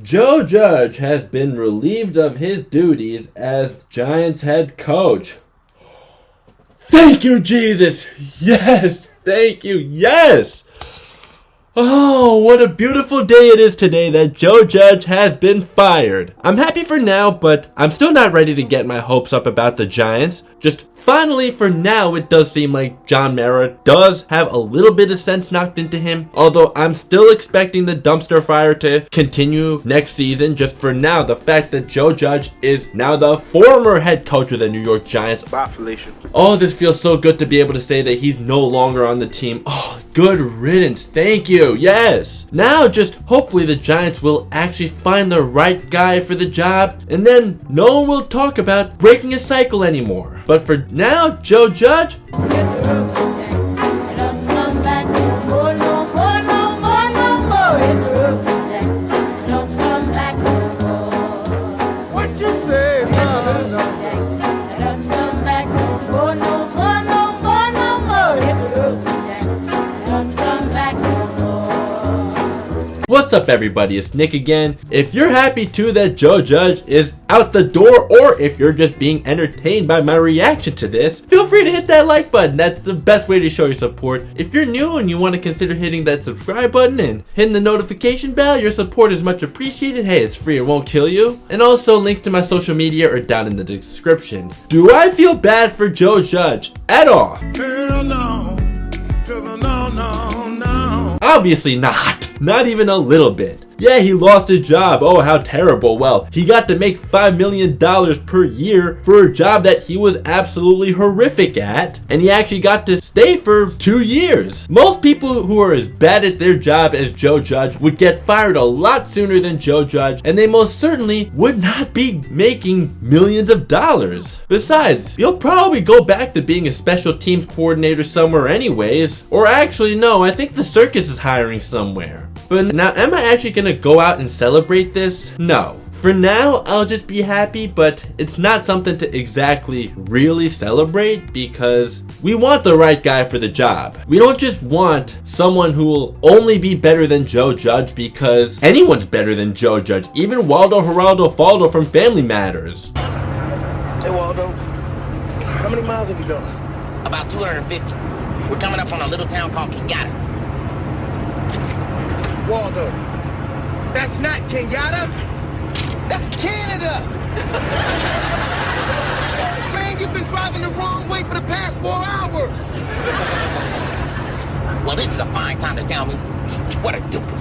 Joe Judge has been relieved of his duties as Giants head coach. Thank you, Jesus! Yes! Thank you! Yes! Oh, what a beautiful day it is today that Joe Judge has been fired. I'm happy for now, but I'm still not ready to get my hopes up about the Giants. Just finally, for now, it does seem like John Mara does have a little bit of sense knocked into him. Although I'm still expecting the dumpster fire to continue next season. Just for now, the fact that Joe Judge is now the former head coach of the New York Giants. Bye, Felicia. Oh, this feels so good to be able to say that he's no longer on the team. Oh, good riddance. Thank you. Yes. Now just hopefully the Giants will actually find the right guy for the job, and then no one will talk about breaking a cycle anymore. But for now, Joe Judge, what's up everybody, it's Nick again. If you're happy too that Joe Judge is out the door, or if you're just being entertained by my reaction to this, feel free to hit that like button. That's the best way to show your support. If you're new and you want to consider hitting that subscribe button and hitting the notification bell, your support is much appreciated. Hey, it's free, it won't kill you. And also links to my social media are down in the description. Do I feel bad for Joe Judge at all? Obviously not. Not even a little bit. Yeah, he lost his job. Oh, how terrible. Well, he got to make $5 million per year for a job that he was absolutely horrific at. And he actually got to stay for 2 years. Most people who are as bad at their job as Joe Judge would get fired a lot sooner than Joe Judge. And they most certainly would not be making millions of dollars. Besides, he'll probably go back to being a special teams coordinator somewhere anyways. Or actually, no, I think the circus is hiring somewhere. But now, am I actually gonna go out and celebrate this? No. For now, I'll just be happy, but it's not something to exactly really celebrate because we want the right guy for the job. We don't just want someone who will only be better than Joe Judge because anyone's better than Joe Judge, even Waldo Geraldo Faldo from Family Matters. Hey Waldo, how many miles have you gone? About 250. We're coming up on a little town called Kenyatta. Waldo, that's not Kenyatta. That's Canada. Oh man, you've been driving the wrong way for the past 4 hours. Well, this is a fine time to tell me what a doofus.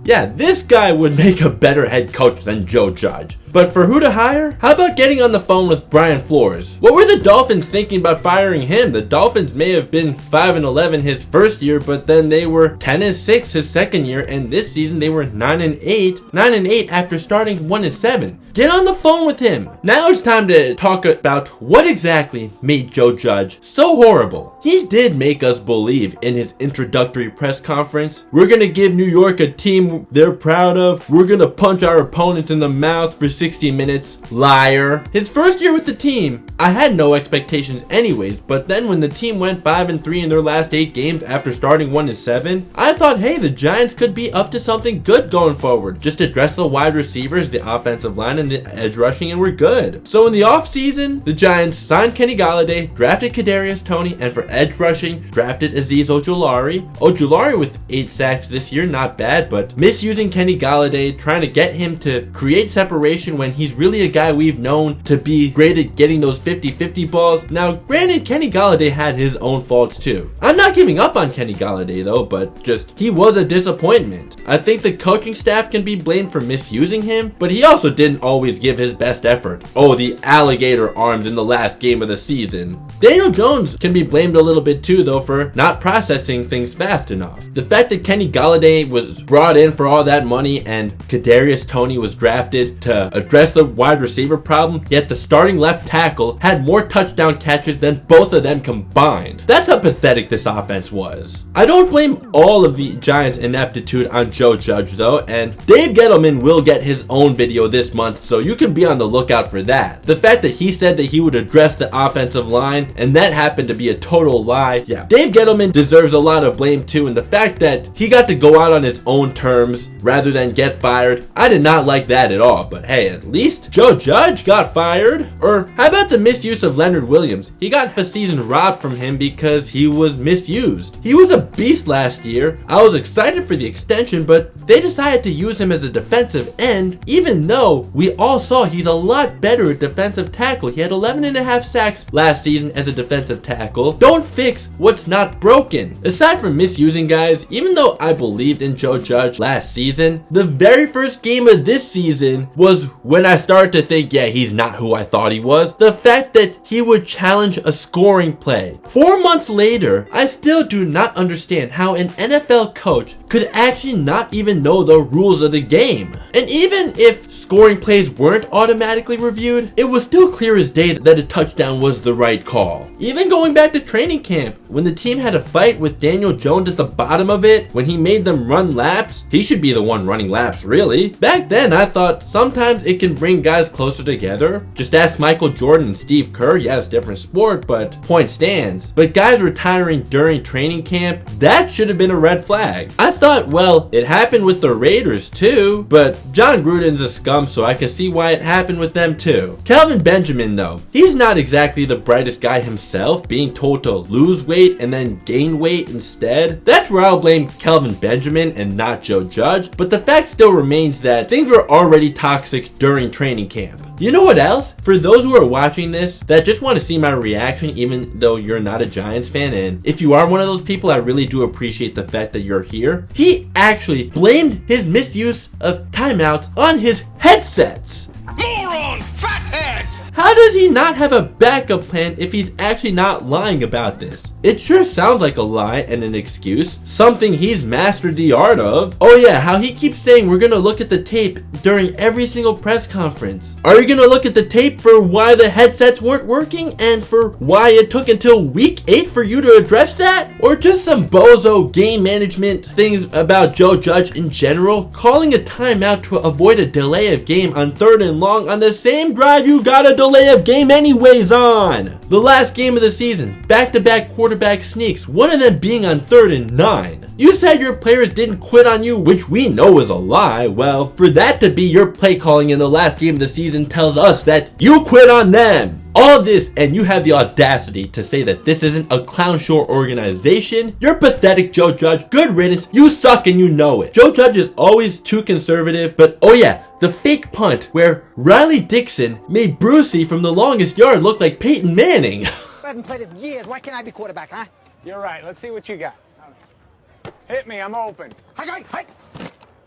Yeah, this guy would make a better head coach than Joe Judge. But for who to hire? How about getting on the phone with Brian Flores? What were the Dolphins thinking about firing him? The Dolphins may have been 5-11 his first year, but then they were 10-6 his second year, and this season they were 9-8. 9-8 after starting 1-7. Get on the phone with him. Now it's time to talk about what exactly made Joe Judge so horrible. He did make us believe in his introductory press conference, we're gonna give New York a team they're proud of. We're gonna punch our opponents in the mouth for 60 minutes. Liar. His first year with the team, I had no expectations anyways, but then when the team went 5-3 in their last 8 games after starting 1-7, I thought, hey, the Giants could be up to something good going forward. Just address the wide receivers, the offensive line, and the edge rushing, and we're good. So in the offseason, the Giants signed Kenny Golladay, drafted Kadarius Toney, and for edge rushing, drafted Azeez Ojulari. Ojulari with 8 sacks this year, not bad, but misusing Kenny Golladay, trying to get him to create separation when he's really a guy we've known to be great at getting those 50-50 balls. Now, granted, Kenny Golladay had his own faults too. I'm not giving up on Kenny Golladay though, but just he was a disappointment. I think the coaching staff can be blamed for misusing him, but he also didn't always give his best effort. Oh, the alligator arms in the last game of the season. Daniel Jones can be blamed a little bit too though for not processing things fast enough. The fact that Kenny Golladay was brought in for all that money and Kadarius Toney was drafted to address the wide receiver problem, yet the starting left tackle had more touchdown catches than both of them combined. That's how pathetic this offense was. I don't blame all of the Giants' ineptitude on Joe Judge though, and Dave Gettleman will get his own video this month, so you can be on the lookout for that. The fact that he said that he would address the offensive line and that happened to be a total lie, yeah. Dave Gettleman deserves a lot of blame too, and the fact that he got to go out on his own terms terms rather than get fired. I did not like that at all, but hey, at least Joe Judge got fired. Or how about the misuse of Leonard Williams? He got a season robbed from him because he was misused. He was a beast last year. I was excited for the extension, but they decided to use him as a defensive end, even though we all saw he's a lot better at defensive tackle. He had 11.5 sacks last season as a defensive tackle. Don't fix what's not broken. Aside from misusing guys, even though I believed in Joe Judge last season, the very first game of this season was when I started to think, yeah, he's not who I thought he was. The fact that he would challenge a scoring play. 4 months later, I still do not understand how an NFL coach could actually not even know the rules of the game. And even if scoring plays weren't automatically reviewed, it was still clear as day that a touchdown was the right call. Even going back to training camp, when the team had a fight with Daniel Jones at the bottom of it, when he made them run laps, he should be the one running laps, really. Back then, I thought sometimes it can bring guys closer together. Just ask Michael Jordan and Steve Kerr. Yes, different sport, but point stands. But guys retiring during training camp, that should have been a red flag. I thought, well, it happened with the Raiders too, but John Gruden's a scum, so I can see why it happened with them too. Kelvin Benjamin though, he's not exactly the brightest guy himself, being told to lose weight and then gain weight instead. That's where I'll blame Kelvin Benjamin and not Joe Judge, but the fact still remains that things were already toxic during training camp. You know what else? For those who are watching this that just want to see my reaction even though you're not a Giants fan, and if you are one of those people, I really do appreciate the fact that you're here. He actually blamed his misuse of timeouts on his headsets. Moron! Fathead! How does he not have a backup plan if he's actually not lying about this? It sure sounds like a lie and an excuse, something he's mastered the art of. Oh yeah, how he keeps saying we're gonna look at the tape during every single press conference. Are you gonna look at the tape for why the headsets weren't working and for why it took until week 8 for you to address that? Or just some bozo game management things about Joe Judge in general? Calling a timeout to avoid a delay of game on 3rd and long on the same drive you got a delay of game anyways on. The last game of the season, back-to-back quarterback sneaks, one of them being on 3rd and 9. You said your players didn't quit on you, which we know is a lie. Well, for that to be your play calling in the last game of the season tells us that you quit on them. All this, and you have the audacity to say that this isn't a clown show organization? You're pathetic, Joe Judge. Good riddance. You suck and you know it. Joe Judge is always too conservative, but oh yeah, the fake punt where Riley Dixon made Brucey from the longest yard look like Peyton Manning. I haven't played it in years. Why can't I be quarterback, huh? You're right. Let's see what you got. Hit me. I'm open. Hi.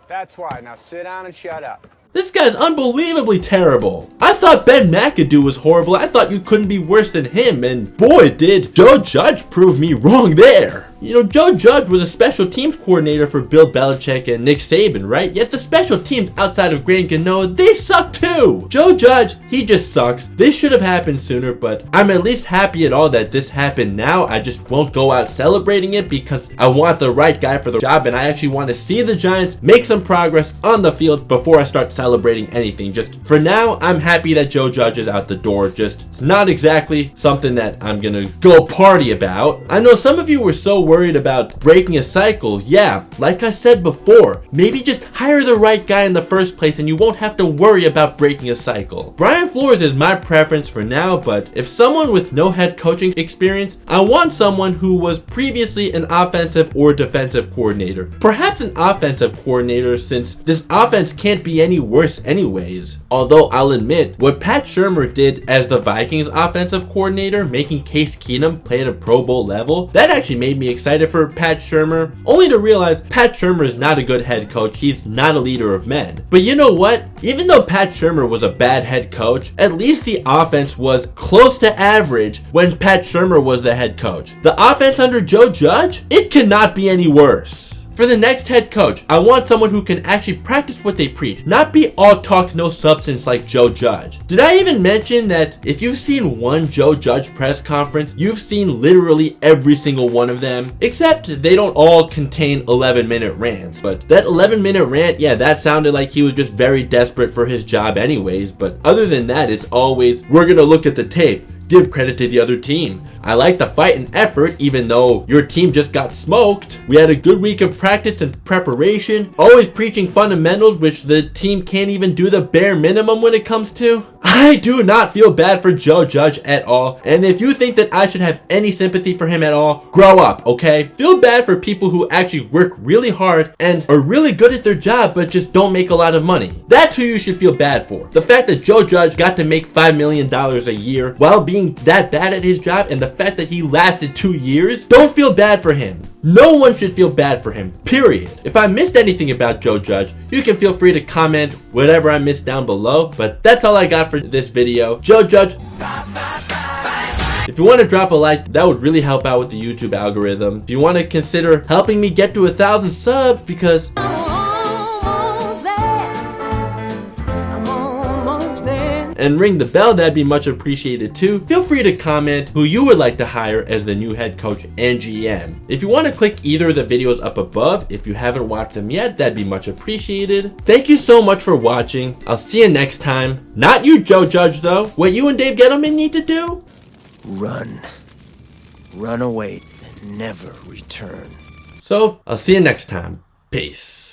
That's why. Now sit down and shut up. This guy's unbelievably terrible. I thought Ben McAdoo was horrible. I thought you couldn't be worse than him, and boy did Joe Judge prove me wrong there. You know, Joe Judge was a special teams coordinator for Bill Belichick and Nick Saban, right? Yet the special teams outside of Grant Gano, they suck too. Joe Judge, he just sucks. This should have happened sooner, but I'm at least happy at all that this happened now. I just won't go out celebrating it because I want the right guy for the job, and I actually want to see the Giants make some progress on the field before I start celebrating anything. Just for now, I'm happy that Joe Judge is out the door. Just, it's not exactly something that I'm gonna go party about. I know some of you were so worried about breaking a cycle. Yeah, like I said before, maybe just hire the right guy in the first place and you won't have to worry about breaking a cycle. Brian Flores is my preference for now, but if someone with no head coaching experience, I want someone who was previously an offensive or defensive coordinator. Perhaps an offensive coordinator, since this offense can't be any worse anyways. Although I'll admit, what Pat Shurmur did as the Vikings offensive coordinator, making Case Keenum play at a Pro Bowl level, that actually made me excited for Pat Shurmur, only to realize Pat Shurmur is not a good head coach. He's not a leader of men. But you know what? Even though Pat Shurmur was a bad head coach, at least the offense was close to average when Pat Shurmur was the head coach. The offense under Joe Judge, it cannot be any worse. For the next head coach, I want someone who can actually practice what they preach, not be all talk, no substance like Joe Judge. Did I even mention that if you've seen one Joe Judge press conference, you've seen literally every single one of them? Except they don't all contain 11-minute rants. But that 11-minute rant, yeah, that sounded like he was just very desperate for his job anyways. But other than that, it's always, we're gonna look at the tape. give credit to the other team. I like the fight and effort even though your team just got smoked. We had a good week of practice and preparation, always preaching fundamentals which the team can't even do the bare minimum when it comes to. I do not feel bad for Joe Judge at all, and if you think that I should have any sympathy for him at all, grow up, okay? Feel bad for people who actually work really hard and are really good at their job but just don't make a lot of money. That's who you should feel bad for. The fact that Joe Judge got to make $5 million a year while being that bad at his job, and the fact that he lasted 2 years, don't feel bad for him. No one should feel bad for him, period. If I missed anything about Joe Judge, you can feel free to comment whatever I missed down below, but that's all I got for this video. Joe Judge, if you want to drop a like, that would really help out with the YouTube algorithm. If you want to consider helping me get to 1,000 subs, because and ring the bell, that'd be much appreciated too. Feel free to comment who you would like to hire as the new head coach and GM. If you want to click either of the videos up above, if you haven't watched them yet, that'd be much appreciated. Thank you so much for watching. I'll see you next time. Not you, Joe Judge, though. What you and Dave Gettleman need to do? Run. Run away and never return. So, I'll see you next time. Peace.